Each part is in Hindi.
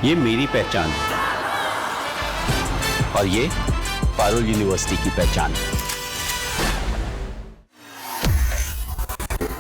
ये मेरी पहचान है और ये पारुल यूनिवर्सिटी की पहचान है।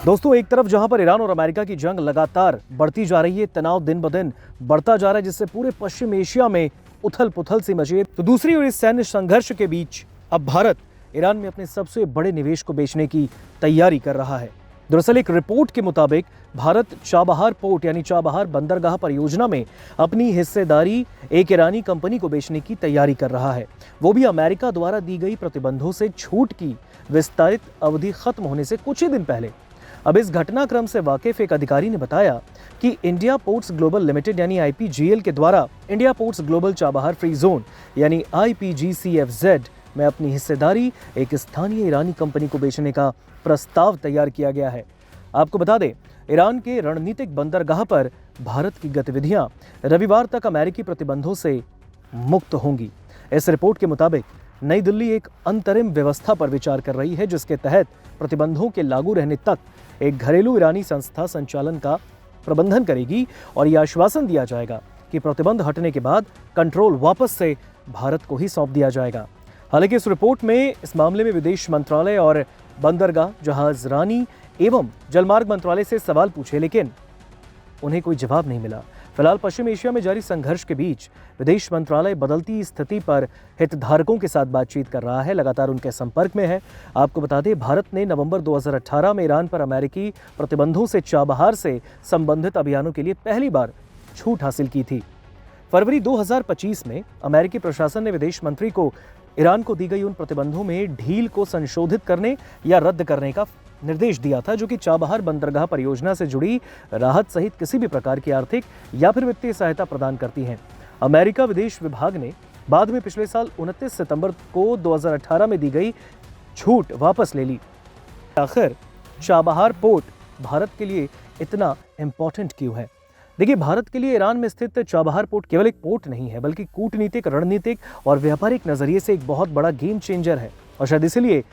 दोस्तों, एक तरफ जहां पर ईरान और अमेरिका की जंग लगातार बढ़ती जा रही है, तनाव दिन ब दिन बढ़ता जा रहा है, जिससे पूरे पश्चिम एशिया में उथल पुथल सी मची है, तो दूसरी ओर इस सैन्य संघर्ष के बीच अब भारत ईरान में अपने सबसे बड़े निवेश को बेचने की तैयारी कर रहा है। दरअसल एक रिपोर्ट के मुताबिक भारत चाबहार पोर्ट यानी चाबहार बंदरगाह परियोजना में अपनी हिस्सेदारी एक ईरानी कंपनी को बेचने की तैयारी कर रहा है, वो भी अमेरिका द्वारा दी गई प्रतिबंधों से छूट की विस्तारित अवधि खत्म होने से कुछ ही दिन पहले। अब इस घटनाक्रम से वाकिफ एक अधिकारी ने बताया कि इंडिया पोर्ट्स ग्लोबल लिमिटेड यानी IPGL के द्वारा India ports global Chabahar free zone यानी IPGCFZ में अपनी हिस्सेदारी एक स्थानीय ईरानी कंपनी को बेचने का प्रस्ताव तैयार किया गया है। आपको बता दें, ईरान के रणनीतिक बंदरगाह पर भारत की गतिविधियां रविवार तक अमेरिकी प्रतिबंधों से मुक्त होंगी। इस रिपोर्ट के मुताबिक नई दिल्ली एक अंतरिम व्यवस्था पर विचार कर रही है, जिसके तहत प्रतिबंधों के लागू रहने तक एक घरेलू ईरानी संस्था संचालन का प्रबंधन करेगी और यह आश्वासन दिया जाएगा कि प्रतिबंध हटने के बाद कंट्रोल वापस से भारत को ही सौंप दिया जाएगा। हालांकि इस रिपोर्ट में इस मामले में विदेश मंत्रालय और बंदरगाह, जहाजरानी एवं जलमार्ग मंत्रालय से सवाल पूछे, लेकिन उन्हें कोई जवाब नहीं मिला। फिलहाल पश्चिम एशिया में जारी संघर्ष के बीच विदेश मंत्रालय बदलती स्थिति पर हितधारकों के साथ बातचीत कर रहा है, लगातार उनके संपर्क में है। आपको बता दें, भारत ने नवंबर 2018 में ईरान पर अमेरिकी प्रतिबंधों से चाबहार से संबंधित अभियानों के लिए पहली बार छूट हासिल की थी। फरवरी 2025 में अमेरिकी प्रशासन ने विदेश मंत्री को ईरान को दी गई उन प्रतिबंधों में ढील को संशोधित करने या रद्द करने का निर्देश दिया था, जो कि चाबहार बंदरगाह परियोजना से जुड़ी राहत सहित किसी भी प्रकार की आर्थिक या फिर वित्तीय सहायता प्रदान करती हैं। अमेरिका विदेश विभाग ने बाद में पिछले साल 29 सितंबर को 2018 में दी गई छूट वापस ले ली। आखिर चाबहार पोर्ट भारत के लिए इतना इंपॉर्टेंट क्यों है? देखिए, भारत के लिए ईरान में स्थित चाबहार पोर्ट केवल एक पोर्ट नहीं है, बल्कि कूटनीतिक, रणनीतिक और व्यापारिक नजरिए से एक बहुत बड़ा गेम चेंजर है और शायद इसीलिए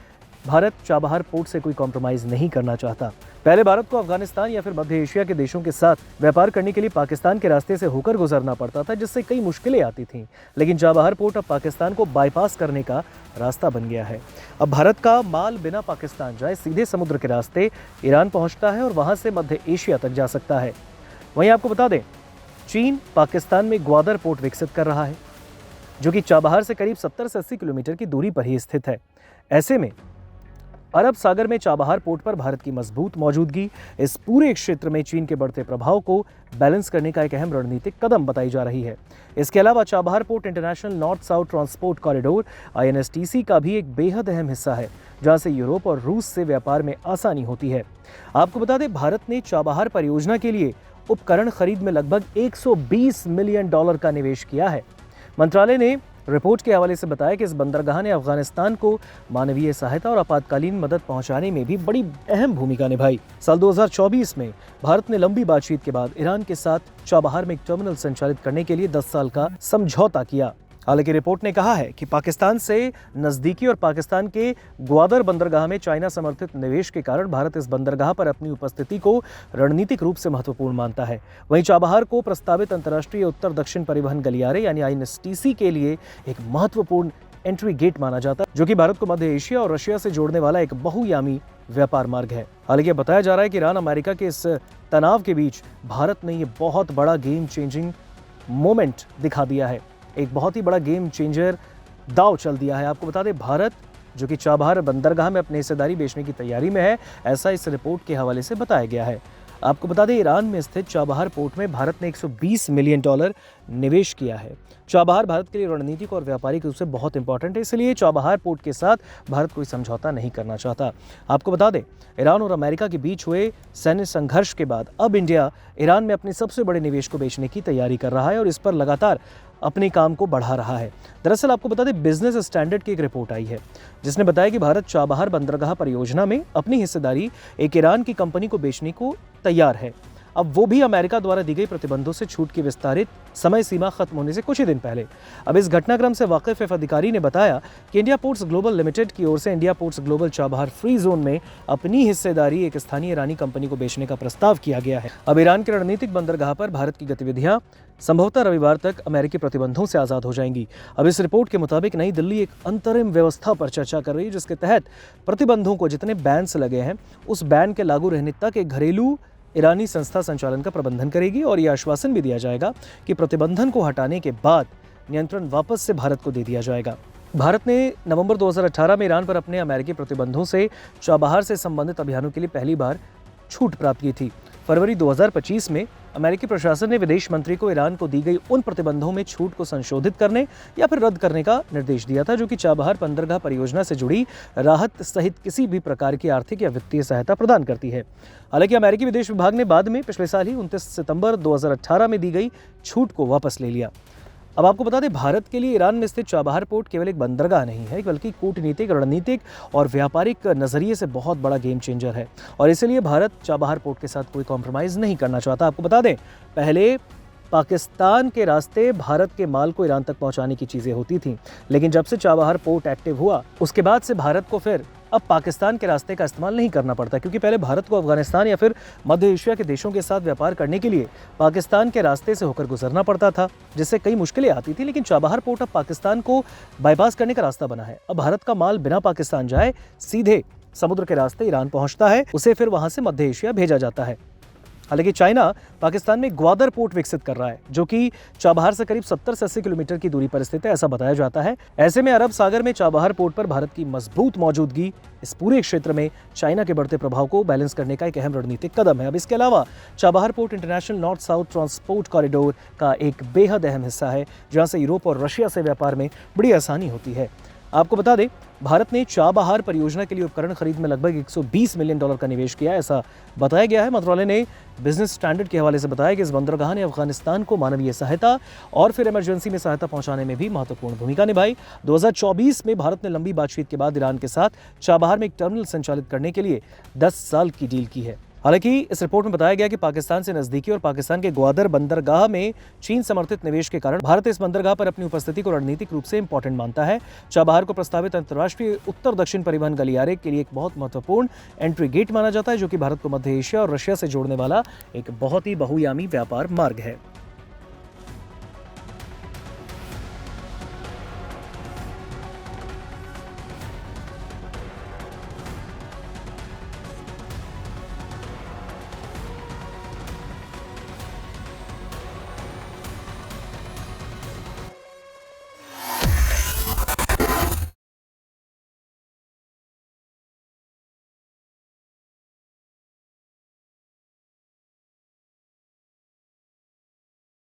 भारत चाबहार पोर्ट से कोई कॉम्प्रोमाइज नहीं करना चाहता। पहले भारत को अफगानिस्तान या फिर मध्य एशिया के देशों के साथ व्यापार करने के लिए पाकिस्तान के रास्ते से होकर गुजरना पड़ता था, जिससे कई मुश्किलें आती थीं। लेकिन चाबहार पोर्ट अब पाकिस्तान को बाईपास करने का रास्ता बन गया है। अब भारत का माल बिना पाकिस्तान जाए सीधे समुद्र के रास्ते ईरान पहुंचता है और वहां से मध्य एशिया तक जा सकता है। वहीं आपको बता दें, चीन पाकिस्तान में ग्वादर पोर्ट विकसित कर रहा है, जो कि चाबहार से करीब 70 से 80 किलोमीटर की दूरी पर ही स्थित है। ऐसे में अरब सागर में चाबहार पोर्ट पर भारत की मजबूत मौजूदगी इस पूरे क्षेत्र में चीन के बढ़ते प्रभाव को बैलेंस करने का एक अहम रणनीतिक कदम बताई जा रही है। इसके अलावा Chabahar port international north south transport corridor INSTC का भी एक बेहद अहम हिस्सा है, जहां से यूरोप और रूस से व्यापार में आसानी होती है। आपको बता दें, भारत ने चाबहार परियोजना के लिए उपकरण खरीद में लगभग $120 मिलियन का निवेश किया है। मंत्रालय ने रिपोर्ट के हवाले से बताया कि इस बंदरगाह ने अफगानिस्तान को मानवीय सहायता और आपातकालीन मदद पहुंचाने में भी बड़ी अहम भूमिका निभाई। साल 2024 में भारत ने लंबी बातचीत के बाद ईरान के साथ चाबहार में एक टर्मिनल संचालित करने के लिए 10 साल का समझौता किया। हालांकि रिपोर्ट ने कहा है कि पाकिस्तान से नजदीकी और पाकिस्तान के ग्वादर बंदरगाह में चाइना समर्थित निवेश के कारण भारत इस बंदरगाह पर अपनी उपस्थिति को रणनीतिक रूप से महत्वपूर्ण मानता है। वहीं चाबहार को प्रस्तावित अंतर्राष्ट्रीय उत्तर दक्षिण परिवहन गलियारे यानी INSTC के लिए एक महत्वपूर्ण एंट्री गेट माना जाता है, जो कि भारत को मध्य एशिया और रशिया से जोड़ने वाला एक बहुयामी व्यापार मार्ग है। हालांकि बताया जा रहा है कि ईरान अमेरिका के इस तनाव के बीच भारत ने ये बहुत बड़ा गेम चेंजिंग मोमेंट दिखा दिया है, एक बहुत ही बड़ा गेम चेंजर दांव चल दिया है। आपको बता दें, भारत जो कि चाबहार बंदरगाह में अपनी हिस्सेदारी बेचने की तैयारी में है, ऐसा इस रिपोर्ट के हवाले से बताया गया है। आपको बता दें, ईरान में स्थित चाबहार पोर्ट में भारत ने $120 मिलियन निवेश किया है। चाबहार भारत के लिए रणनीतिक और व्यापारिक रूप से बहुत इंपॉर्टेंट है, इसलिए चाबहार पोर्ट के साथ भारत कोई समझौता नहीं करना चाहता। आपको बता दें, ईरान और अमेरिका के बीच हुए सैन्य संघर्ष के बाद अब इंडिया ईरान में अपने सबसे बड़े निवेश को बेचने की तैयारी कर रहा है और इस पर लगातार अपने काम को बढ़ा रहा है। दरअसल आपको बता दें, बिजनेस स्टैंडर्ड की एक रिपोर्ट आई है जिसने बताया कि भारत चाबहार बंदरगाह परियोजना में अपनी हिस्सेदारी एक ईरान की कंपनी को बेचने को तैयार है। अब वो भी अमेरिका द्वारा दी गई प्रतिबंधों से छूट की विस्तारित समय सीमा खत्म होने से कुछ ही दिन पहले। अब इस घटनाक्रम से वाकिफ एक अधिकारी ने बताया कि इंडिया पोर्ट्स ग्लोबल लिमिटेड की ओर से India ports global Chabahar free zone में अपनी हिस्सेदारी एक स्थानीय ईरानी कंपनी को बेचने का प्रस्ताव किया गया है। अब ईरान के रणनीतिक बंदरगाह पर भारत की गतिविधियां संभवतः रविवार तक अमेरिकी प्रतिबंधों से आजाद हो जाएंगी। अब इस रिपोर्ट के मुताबिक नई दिल्ली एक अंतरिम व्यवस्था पर चर्चा कर रही है, जिसके तहत प्रतिबंधों को जितने बैन्स लगे हैं उस बैन के लागू रहने तक एक घरेलू ईरानी संस्था संचालन का प्रबंधन करेगी और यह आश्वासन भी दिया जाएगा कि प्रतिबंधन को हटाने के बाद नियंत्रण वापस से भारत को दे दिया जाएगा। भारत ने नवंबर 2018 में ईरान पर अपने अमेरिकी प्रतिबंधों से चाबहार से संबंधित अभियानों के लिए पहली बार छूट प्राप्त की थी। फरवरी 2025 में अमेरिकी प्रशासन ने विदेश मंत्री को ईरान को दी गई उन प्रतिबंधों में छूट को संशोधित करने या फिर रद्द करने का निर्देश दिया था, जो कि चाबहार बंदरगाह परियोजना से जुड़ी राहत सहित किसी भी प्रकार की आर्थिक या वित्तीय सहायता प्रदान करती है। हालांकि अमेरिकी विदेश विभाग ने बाद में पिछले साल ही 29 सितंबर 2018 में दी गई छूट को वापस ले लिया। अब आपको बता दें, भारत के लिए ईरान में स्थित चाबहार पोर्ट केवल एक बंदरगाह नहीं है, बल्कि कूटनीतिक, रणनीतिक और व्यापारिक नजरिए से बहुत बड़ा गेम चेंजर है और इसलिए भारत चाबहार पोर्ट के साथ कोई कॉम्प्रोमाइज़ नहीं करना चाहता। आपको बता दें, पहले पाकिस्तान के रास्ते भारत के माल को ईरान तक पहुंचाने की चीज़ें होती थीं, लेकिन जब से चाबहार पोर्ट एक्टिव हुआ उसके बाद से भारत को फिर अब पाकिस्तान के रास्ते का इस्तेमाल नहीं करना पड़ता, क्योंकि पहले भारत को अफगानिस्तान या फिर मध्य एशिया के देशों के साथ व्यापार करने के लिए पाकिस्तान के रास्ते से होकर गुजरना पड़ता था, जिससे कई मुश्किलें आती थी। लेकिन चाबहार पोर्ट अब पाकिस्तान को बाईपास करने का रास्ता बना है। अब भारत का माल बिना पाकिस्तान जाए सीधे समुद्र के रास्ते ईरान पहुंचता है, उसे फिर वहां से मध्य एशिया भेजा जाता है। हालांकि चाइना पाकिस्तान में ग्वादर पोर्ट विकसित कर रहा है, जो कि चाबहार से करीब 70 से 80 किलोमीटर की दूरी पर स्थित है, ऐसा बताया जाता है। ऐसे में अरब सागर में चाबहार पोर्ट पर भारत की मजबूत मौजूदगी इस पूरे क्षेत्र में चाइना के बढ़ते प्रभाव को बैलेंस करने का एक अहम रणनीतिक कदम है। अब इसके अलावा Chabahar port international north south transport corridor का एक बेहद अहम हिस्सा है, जहां से यूरोप और रशिया से व्यापार में बड़ी आसानी होती है। आपको बता दें, भारत ने चाबहार परियोजना के लिए उपकरण खरीद में लगभग $120 मिलियन का निवेश किया, ऐसा बताया गया है। मंत्रालय ने बिजनेस स्टैंडर्ड के हवाले से बताया कि इस बंदरगाह ने अफगानिस्तान को मानवीय सहायता और फिर इमरजेंसी में सहायता पहुंचाने में भी महत्वपूर्ण भूमिका निभाई। 2024 में भारत ने लंबी बातचीत के बाद ईरान के साथ चाबहार में एक टर्मिनल संचालित करने के लिए 10 साल की डील की है। हालांकि इस रिपोर्ट में बताया गया कि पाकिस्तान से नजदीकी और पाकिस्तान के ग्वादर बंदरगाह में चीन समर्थित निवेश के कारण भारत इस बंदरगाह पर अपनी उपस्थिति को रणनीतिक रूप से इंपॉर्टेंट मानता है। चाबहार को प्रस्तावित अंतर्राष्ट्रीय उत्तर दक्षिण परिवहन गलियारे के लिए एक बहुत महत्वपूर्ण एंट्री गेट माना जाता है, जो कि भारत को मध्य एशिया और रशिया से जोड़ने वाला एक बहुत ही बहुआयामी व्यापार मार्ग है।